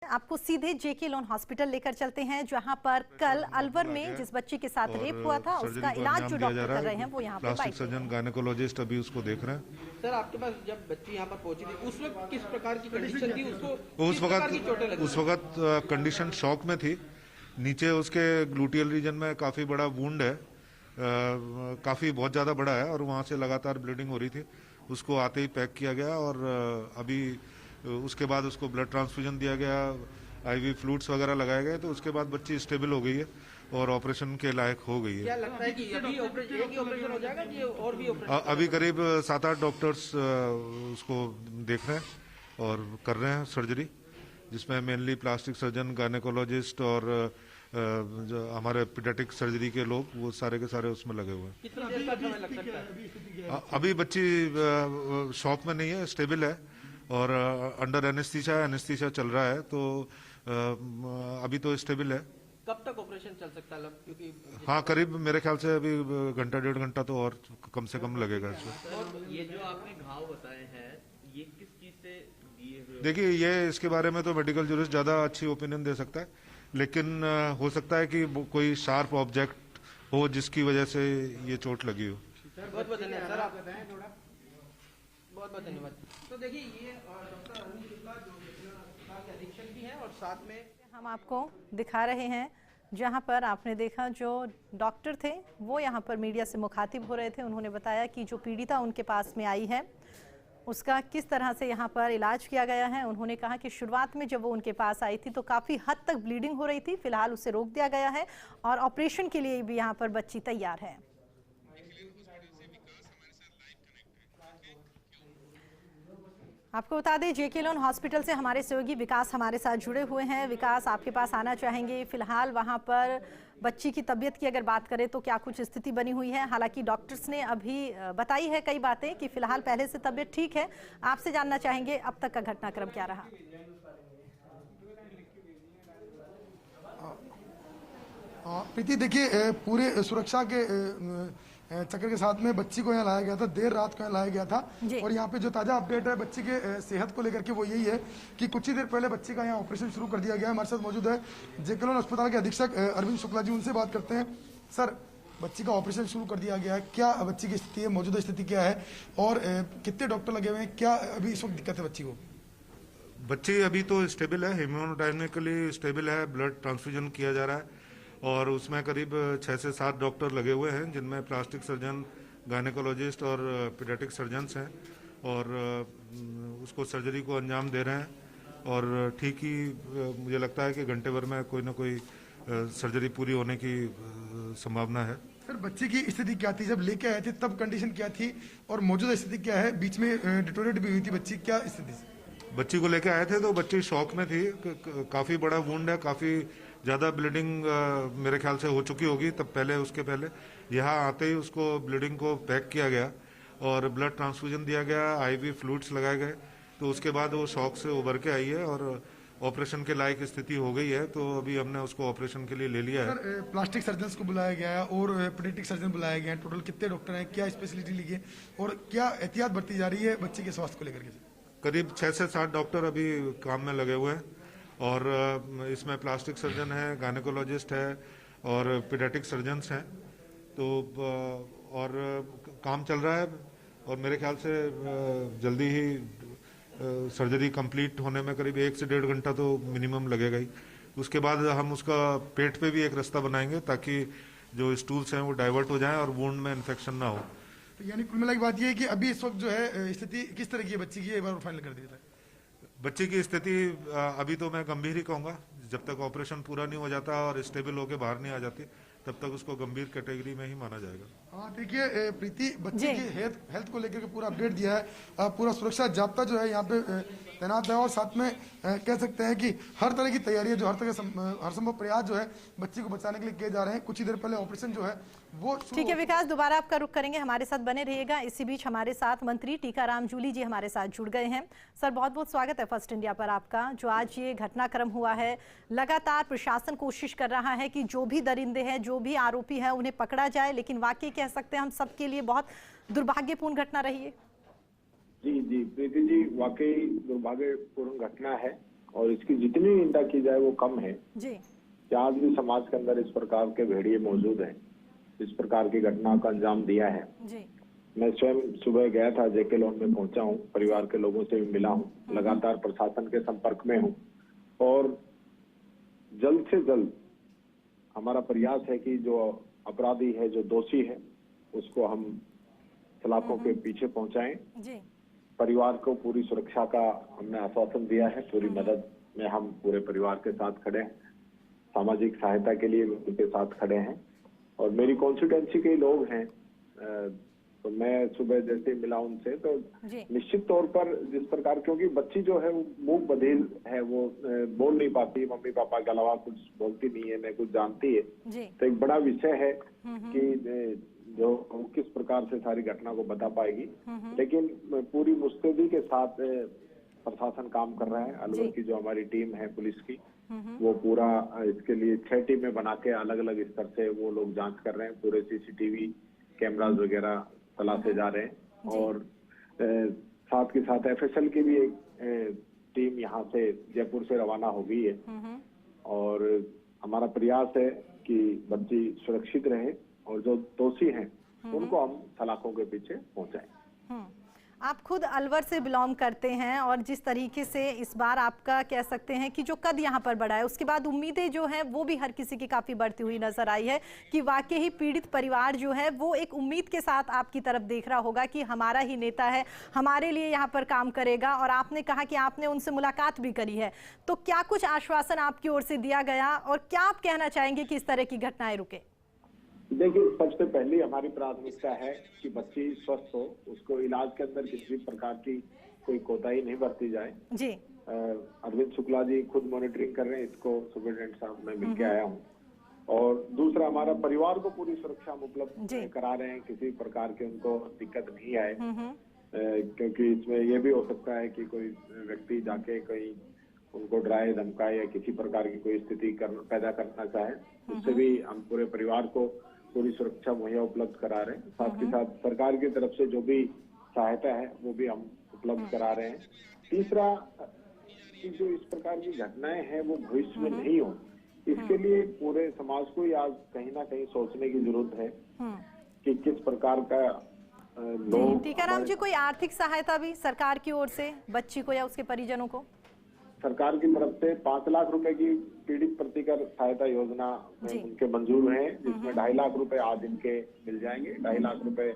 आपको सीधे जेके loan hospital लेकर चलते हैं, जहां पर कल अलवर में जिस बच्ची के साथ रेप हुआ था उसका इलाज जो डॉक्टर कर रहे हैं वो यहाँ पे प्लास्टिक सर्जन गायनेकोलॉजिस्ट अभी उसको देख रहे हैं। सर, आपके पास जब बच्ची यहाँ पर पहुंची थी उस वक्त किस प्रकार की कंडीशन थी, उसको उस वक्त कंडीशन शॉक में थी। नीचे उसके ग्लूटियल रीजन में काफी बड़ा वुंड है, काफी बहुत ज्यादा बड़ा है और वहां से लगातार ब्लीडिंग हो रही थी। उसको आते ही पैक किया गया और अभी उसके बाद उसको ब्लड ट्रांसफ्यूजन दिया गया, आईवी फ्लूइड्स वगैरह लगाए गए, तो उसके बाद बच्ची स्टेबल हो गई है और ऑपरेशन के लायक हो गई है। क्या लगता है कि अभी ऑपरेशन हो जाएगा कि और भी ऑपरेशन? अभी करीब 7-8 डॉक्टर्स उसको देख रहे हैं और कर रहे हैं सर्जरी, जिसमें मेनली प्लास्टिक सर्जन, गायनेकोलॉजिस्ट और जो हमारे पीडियाट्रिक सर्जरी के लोग, वो सारे के सारे उसमें लगे हुए हैं। कितनी देर का समय लग सकता है? अभी बच्ची शॉक में नहीं है, स्टेबल है और अंडर एनेस्थीसिया चल रहा है, तो अभी तो स्टेबल है। कब तक ऑपरेशन चल सकता है? क्योंकि हाँ, करीब मेरे ख्याल से अभी घंटा 1.5 घंटा तो और कम से कम लगेगा इसमें। और ये जो आपने घाव बताए हैं ये किस चीज से दिए हुए? देखिए, ये इसके बारे में तो मेडिकल जूरिस्ट ज्यादा अच्छी ओपिनियन दे सकता है, लेकिन हो सकता है कि कोई शार्प ऑब्जेक्ट हो जिसकी वजह से ये चोट लगी हो। बहुत बहुत धन्यवाद सर, आप बताएं थोड़ा। बहुत बहुत धन्यवाद। तो देखिए, ये डॉक्टर अरुण शुक्ला जो अस्पताल के अधीक्षक भी हैं और साथ में हम आपको दिखा रहे हैं जहां पर आपने देखा जो डॉक्टर थे वो यहां पर मीडिया से मुखातिब हो रहे थे। उन्होंने बताया कि जो पीड़िता उनके पास में आई है उसका किस तरह से यहाँ पर इलाज किया गया है। उन्होंने कहा कि शुरुआत में जब वो उनके पास आई थी तो काफ़ी हद तक ब्लीडिंग हो रही थी, फिलहाल उसे रोक दिया गया है और ऑपरेशन के लिए भी यहाँ पर बच्ची तैयार है। आपको बता दें जेके लोन हॉस्पिटल से हमारे सहयोगी विकास हमारे साथ जुड़े हुए हैं। विकास, आपके पास आना चाहेंगे। फिलहाल वहां पर बच्ची की तबीयत की अगर बात करें तो क्या कुछ स्थिति बनी हुई है? हालांकि डॉक्टर्स ने अभी बताई है कई बातें कि फिलहाल पहले से तबीयत ठीक है। आपसे जानना चाहेंगे अब तक का घटनाक्रम क्या रहा? प्रीति, देखिए, पूरे सुरक्षा के चक्कर के साथ में बच्ची को यहाँ लाया गया था, देर रात को यहाँ लाया गया था। और यहाँ पे जो ताजा अपडेट है बच्ची के सेहत को लेकर के वो यही है कि कुछ ही देर पहले बच्ची का यहाँ ऑपरेशन शुरू कर दिया गया है। हमारे साथ मौजूद है जेके लोन अस्पताल के अधीक्षक अरविंद शुक्ला जी, उनसे बात करते हैं। सर, बच्ची का ऑपरेशन शुरू कर दिया गया है, क्या बच्ची की स्थिति है, मौजूदा स्थिति क्या है और कितने डॉक्टर लगे हुए हैं, क्या अभी इस वक्त दिक्कत है बच्ची को? बच्ची अभी तो स्टेबल है, हेमोडायनेमिकली स्टेबल है, ब्लड ट्रांसफ्यूजन किया जा रहा है और उसमें करीब 6 से 7 डॉक्टर लगे हुए हैं, जिनमें प्लास्टिक सर्जन, गायनेकोलॉजिस्ट और पीडियाट्रिक सर्जन्स हैं और उसको सर्जरी को अंजाम दे रहे हैं। और ठीक ही मुझे लगता है कि घंटे भर में कोई ना कोई सर्जरी पूरी होने की संभावना है। सर, बच्ची की स्थिति क्या थी जब लेके आए थे, तब कंडीशन क्या थी और मौजूदा स्थिति क्या है? बीच में डिटोरेट भी हुई थी बच्ची, क्या स्थिति? बच्ची को लेके आए थे तो बच्ची शॉक में थी, काफी बड़ा वुंड है, काफी ज्यादा ब्लीडिंग मेरे ख्याल से हो चुकी होगी तब पहले, उसके पहले यहाँ आते ही उसको ब्लीडिंग को पैक किया गया और ब्लड ट्रांसफ्यूजन दिया गया, आईवी फ्लूइड्स लगाए गए, तो उसके बाद वो शॉक से उभर के आई है और ऑपरेशन के लायक स्थिति हो गई है। तो अभी हमने उसको ऑपरेशन के लिए ले लिया है। सर, प्लास्टिक सर्जन को बुलाया गया है और पीडियाट्रिक सर्जन बुलाया गया है। टोटल कितने डॉक्टर हैं, क्या स्पेशलिटी ली है और क्या एहतियात बरती जा रही है बच्चे के स्वास्थ्य को लेकर के? करीब 6 से 7 डॉक्टर अभी काम में लगे हुए हैं और इसमें प्लास्टिक सर्जन है, गायनेकोलॉजिस्ट है और पीडियाट्रिक सर्जन्स हैं, तो और काम चल रहा है और मेरे ख्याल से जल्दी ही सर्जरी कंप्लीट होने में करीब 1 से 1.5 घंटा तो मिनिमम लगेगा ही। उसके बाद हम उसका पेट पे भी एक रास्ता बनाएंगे ताकि जो स्टूल्स हैं वो डाइवर्ट हो जाएं और वुंड में इन्फेक्शन ना हो। तो यानी कुल मिला की बात यह है कि अभी इस वक्त जो है स्थिति किस तरह की है बच्ची की, एक बार फाइनल कर दिया जाए। बच्ची की स्थिति अभी तो मैं गंभीर ही कहूंगा, जब तक ऑपरेशन पूरा नहीं हो जाता और स्टेबल होकर बाहर नहीं आ जाती तब तक उसको गंभीर कैटेगरी में ही माना जाएगा। हाँ, देखिए प्रीति, बच्ची की हेल्थ को लेकर के पूरा अपडेट दिया है। पूरा सुरक्षा जाब्ता जो है यहाँ पे तैनात है और साथ में कह सकते हैं कि हर तरह की तैयारी है, जो हर संभव प्रयास जो है बच्ची को बचाने के लिए किए जा रहे हैं। कुछ ही देर पहले ऑपरेशन जो है वो ठीक है। विकास, दोबारा आपका रुख करेंगे, हमारे साथ बने रहिएगा। इसी बीच हमारे साथ मंत्री टीकाराम जूली जी हमारे साथ जुड़ गए हैं। सर, बहुत बहुत स्वागत है फर्स्ट इंडिया पर आपका। जो आज ये घटनाक्रम हुआ है, लगातार प्रशासन कोशिश कर रहा है कि जो भी दरिंदे हैं, जो भी आरोपी है उन्हें पकड़ा जाए, लेकिन वाकई कह सकते हैं हम सबके लिए बहुत दुर्भाग्यपूर्ण घटना रही है। जी प्रीति जी, वाकई दुर्भाग्यपूर्ण घटना है और इसकी जितनी निंदा की जाए वो कम है जी। कि आज भी समाज के अंदर इस प्रकार के भेड़िए मौजूद हैं, इस प्रकार की घटना का अंजाम दिया है। जी। मैं स्वयं सुबह गया था, जेके लॉन में पहुंचा हूं, परिवार के लोगों से भी मिला हूं, लगातार प्रशासन के संपर्क में हूं और जल्द से जल्द हमारा प्रयास है कि जो अपराधी है, जो दोषी है, उसको हम सलाखों के पीछे पहुंचाएं। जी। परिवार को पूरी सुरक्षा का हमने आश्वासन दिया है, पूरी मदद में हम पूरे परिवार के साथ खड़े हैं, सामाजिक सहायता के लिए उनके साथ खड़े हैं। और मेरी कॉन्स्टिट्यूएंसी के लोग हैं, तो मैं सुबह जैसे मिला उनसे तो निश्चित तौर पर जिस प्रकार, क्योंकि बच्ची जो है वो मूक बधिर है, वो बोल नहीं पाती, मम्मी पापा के अलावा कुछ बोलती नहीं है, न कुछ जानती है, तो एक बड़ा विषय है कि जो किस प्रकार से सारी घटना को बता पाएगी। लेकिन पूरी मुस्तैदी के साथ प्रशासन काम कर रहा है। अलवर की जो हमारी टीम है पुलिस की, वो पूरा इसके लिए 6 टीमें बना के अलग अलग स्तर से वो लोग जांच कर रहे हैं, पूरे सीसीटीवी कैमराज वगैरह तलाशे जा रहे हैं। और साथ के साथ एफएसएल की भी एक टीम यहाँ से जयपुर से रवाना हो गई है और हमारा प्रयास है कि बच्ची सुरक्षित रहे और जो दोषी हैं उनको हम सलाखों के पीछे पहुंचाएं। आप खुद अलवर से बिलोंग करते हैं और जिस तरीके से इस बार आपका कह सकते हैं कि जो कद यहाँ पर बढ़ा है, उसके बाद उम्मीदें जो हैं वो भी हर किसी की काफ़ी बढ़ती हुई नजर आई है कि वाकई ही पीड़ित परिवार जो है वो एक उम्मीद के साथ आपकी तरफ देख रहा होगा कि हमारा ही नेता है, हमारे लिए यहाँ पर काम करेगा। और आपने कहा कि आपने उनसे मुलाकात भी करी है, तो क्या कुछ आश्वासन आपकी ओर से दिया गया और क्या आप कहना चाहेंगे कि इस तरह की घटनाएं रुके? देखिए, सबसे पहले हमारी प्राथमिकता है कि बच्ची स्वस्थ हो, उसको इलाज के अंदर किसी भी प्रकार की कोई कोताही नहीं बरती जाए। जी। अरविंद शुक्ला जी खुद मॉनिटरिंग कर रहे हैं इसको, सुपरिटेंडेंट साहब मैं मिलके आया हूँ। और दूसरा, हमारा परिवार को पूरी सुरक्षा उपलब्ध करा रहे हैं, किसी प्रकार के उनको दिक्कत नहीं आए, क्योंकि इसमें यह भी हो सकता है कि कोई व्यक्ति जाके कोई उनको डराए धमकाए या किसी प्रकार की कोई स्थिति पैदा करना चाहे, उससे भी हम पूरे परिवार को पूरी सुरक्षा मुहैया उपलब्ध करा रहे हैं। साथ के साथ सरकार की तरफ से जो भी सहायता है वो भी हम उपलब्ध करा रहे हैं। तीसरा, कि जो इस प्रकार की घटनाएं हैं वो भविष्य में नहीं हो, इसके लिए पूरे समाज को ही आज कहीं ना कहीं सोचने की जरूरत है कि किस प्रकार का लोग। टीकाराम जी, कोई आर्थिक सहायता भी सरकार की ओर से बच्ची को या उसके परिजनों को? सरकार की तरफ से 5 लाख रुपए की पीड़ित प्रतिकर सहायता योजना उनके मंजूर है, जिसमें 2.5 लाख रुपए आज इनके मिल जाएंगे, 2.5 लाख रुपए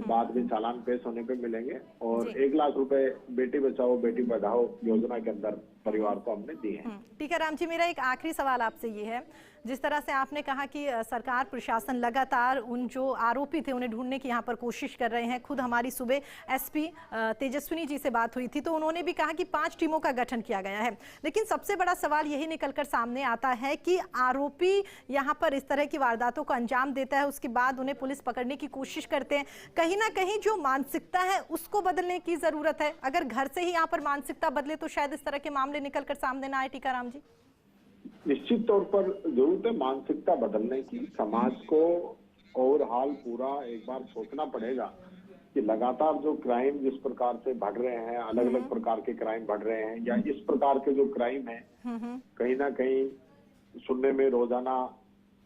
बाद में चालान पेश होने पे मिलेंगे और 1 लाख रुपए बेटी बचाओ बेटी पढ़ाओ योजना के अंदर परिवार को हमने दिए हैं। टीकाराम जी, मेरा एक आखिरी सवाल आपसे ये है, जिस तरह से आपने कहा कि सरकार प्रशासन लगातार उन जो आरोपी थे उन्हें ढूंढने की यहाँ पर कोशिश कर रहे हैं। खुद हमारी सुबह एसपी तेजस्विनी जी से बात हुई थी तो उन्होंने भी कहा कि 5 टीमों का गठन किया गया है। लेकिन सबसे बड़ा सवाल यही निकलकर सामने आता है कि आरोपी यहाँ पर इस तरह की वारदातों को अंजाम देता है, उसके बाद उन्हें पुलिस पकड़ने की कोशिश करते हैं। कहीं ना कहीं जो मानसिकता है उसको बदलने की जरूरत है। अगर घर से ही यहाँ पर मानसिकता बदले तो शायद इस तरह के मामले निकलकर सामने ना आए। टीकाराम जी, निश्चित तौर पर जरूरत है मानसिकता बदलने की। समाज को ओवरऑल पूरा एक बार सोचना पड़ेगा कि लगातार जो क्राइम जिस प्रकार से बढ़ रहे हैं, अलग अलग प्रकार के क्राइम बढ़ रहे हैं, या इस प्रकार के जो क्राइम है कहीं ना कहीं सुनने में रोजाना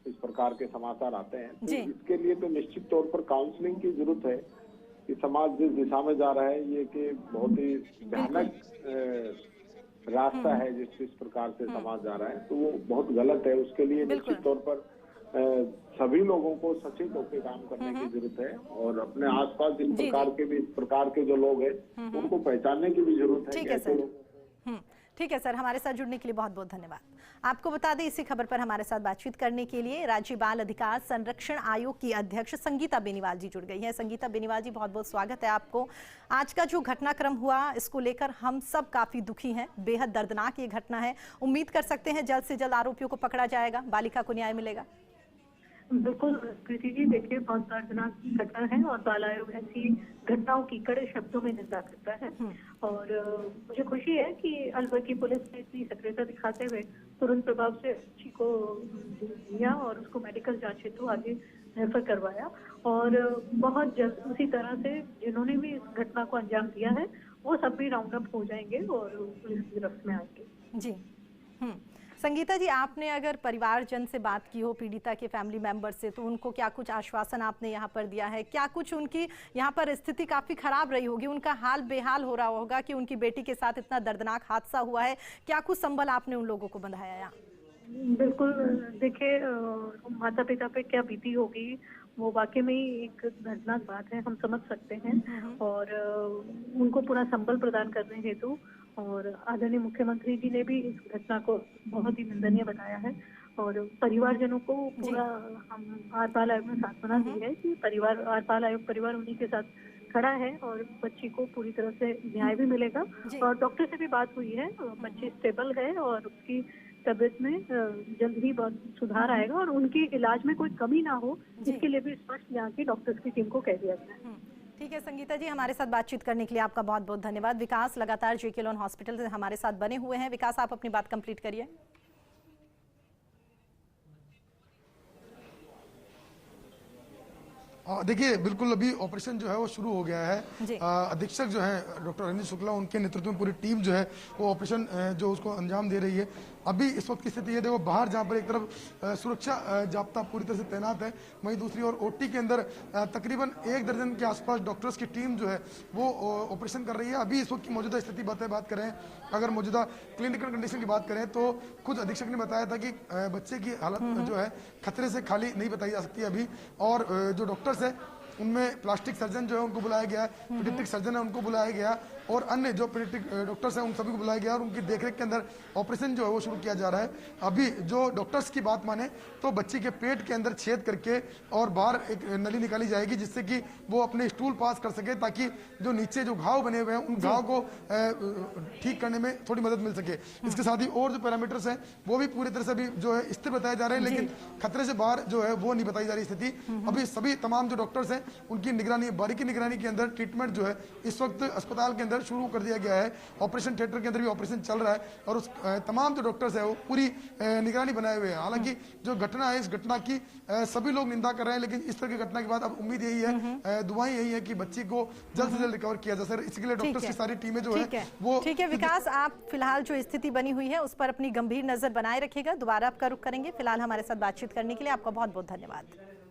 इस प्रकार के समाचार आते हैं, तो इसके लिए तो निश्चित तौर पर काउंसलिंग की जरूरत है कि समाज जिस दिशा में जा रहा है ये कि बहुत ही भयानक रास्ता है जिस प्रकार से समाज जा रहा है, तो वो बहुत गलत है। उसके लिए निश्चित तौर पर सभी लोगों को सचेत होकर काम करने की जरूरत है और अपने आसपास जिस प्रकार के भी इस प्रकार के जो लोग हैं उनको पहचानने की भी जरूरत है। ठीक है सर, हमारे साथ जुड़ने के लिए बहुत बहुत धन्यवाद। आपको बता दें, इसी खबर पर हमारे साथ बातचीत करने के लिए राज्य बाल अधिकार संरक्षण आयोग की अध्यक्ष संगीता बेनीवाल जी जुड़ गई हैं। संगीता बेनीवाल जी, बहुत बहुत स्वागत है आपको। आज का जो घटनाक्रम हुआ इसको लेकर हम सब काफी दुखी हैं, बेहद दर्दनाक ये घटना है। उम्मीद कर सकते हैं जल्द से जल्द आरोपियों को पकड़ा जाएगा, बालिका को न्याय मिलेगा? बिल्कुल कृति जी, देखिए बहुत दर्दनाक घटना है और बाल आयोग ऐसी घटनाओं की कड़े शब्दों में निंदा करता है। और मुझे खुशी है कि अलवर की पुलिस ने इतनी सक्रियता दिखाते हुए तुरंत प्रभाव से बच्ची को दिया और उसको मेडिकल जांच हेतु आगे रेफर करवाया और बहुत जल्द उसी तरह से जिन्होंने भी इस घटना को अंजाम दिया है वो सब भी राउंड अप हो जाएंगे और पुलिस की गिरफ्त में आएंगे। जी। संगीता जी, आपने अगर परिवारजन से बात की हो, पीड़िता के फैमिली मेंबर से, तो उनको क्या कुछ आश्वासन आपने यहाँ पर दिया है? क्या कुछ उनकी यहाँ पर स्थिति काफ़ी खराब रही होगी, उनका हाल बेहाल हो रहा होगा कि उनकी बेटी के साथ इतना दर्दनाक हादसा हुआ है, क्या कुछ संबल आपने उन लोगों को बंधाया यहाँ? बिल्कुल, देखिए माता पिता पे क्या बीती होगी वो वाकई में ही एक दर्दनाक बात है, हम समझ सकते हैं। और उनको पूरा संबल प्रदान करने हेतु और आदरणीय मुख्यमंत्री जी ने भी इस घटना को बहुत ही निंदनीय बताया है और परिवारजनों को पूरा हम आरपाल आयोग ने सांत्वना दी है कि परिवार आरपाल आयोग परिवार उन्हीं के साथ खड़ा है और बच्ची को पूरी तरह से न्याय भी मिलेगा। और डॉक्टर से भी बात हुई है, बच्ची स्टेबल है और उसकी तबीयत में जल्द ही बहुत सुधार आएगा और उनके इलाज में कोई कमी ना हो, इसके लिए भी स्पष्ट यहाँ की डॉक्टर्स की टीम को कह दिया गया है। ठीक है संगीता जी, हमारे साथ बातचीत करने के लिए आपका बहुत बहुत धन्यवाद। विकास लगातार जेके लोन हॉस्पिटल से हमारे साथ बने हुए हैं। विकास, आप अपनी बात कंप्लीट करिए। देखिए, बिल्कुल अभी ऑपरेशन जो है वो शुरू हो गया है। अधीक्षक जो है डॉक्टर रंजित शुक्ला, उनके नेतृत्व में पूरी टीम जो है वो ऑपरेशन जो उसको अंजाम दे रही है। अभी इस वक्त की स्थिति ये देखो, बाहर जहाँ पर एक तरफ सुरक्षा जाब्ता पूरी तरह से तैनात है, वहीं दूसरी ओर ओटी के अंदर तकरीबन 1 दर्जन के आसपास डॉक्टर्स की टीम जो है वो ऑपरेशन कर रही है। अभी इस वक्त की मौजूदा स्थिति बात करें, अगर मौजूदा क्लिनिकल कंडीशन की बात करें तो खुद अधीक्षक ने बताया था कि बच्चे की हालत जो है खतरे से खाली नहीं बताई जा सकती अभी। और जो डॉक्टर्स है उनमें प्लास्टिक सर्जन जो है उनको बुलाया गया, पीडियाट्रिक सर्जन है उनको बुलाया गया और अन्य जो पीडियाट्रिक डॉक्टर्स हैं उन सभी को बुलाया गया और उनकी देखरेख के अंदर ऑपरेशन जो है वो शुरू किया जा रहा है। अभी जो डॉक्टर्स की बात माने तो बच्ची के पेट के अंदर छेद करके और बाहर एक नली निकाली जाएगी जिससे कि वो अपने स्टूल पास कर सके, ताकि जो नीचे जो घाव बने हुए हैं उन घाव को ठीक करने में थोड़ी मदद मिल सके। इसके साथ ही और जो पैरामीटर्स हैं वो भी पूरी तरह से अभी जो है स्थिर बताए जा रहे हैं, लेकिन खतरे से बाहर जो है वो नहीं बताई जा रही स्थिति। अभी सभी तमाम जो डॉक्टर्स हैं उनकी निगरानी, बारीकी निगरानी के अंदर ट्रीटमेंट जो है इस वक्त अस्पताल के अंदर शुरू कर दिया गया है। ऑपरेशन थिएटर के अंदर भी ऑपरेशन चल रहा है और उस तमाम जो डॉक्टर्स है वो पूरी निगरानी बनाए हुए हैं। हालांकि जो घटना है, इस घटना की सभी लोग निंदा कर रहे हैं, लेकिन इस तरह की घटना के बाद अब उम्मीद यही है, दुआएं यही है कि बच्ची को जल्द से जल्द रिकवर किया जा सके। इसके लिए डॉक्टर्स की सारी टीमें जो है वो ठीक है। विकास, आप फिलहाल जो स्थिति बनी हुई है उस पर अपनी गंभीर नजर बनाए रखिएगा। दोबारा आपका रुख करेंगे। फिलहाल हमारे साथ बातचीत करने के लिए आपका बहुत बहुत धन्यवाद।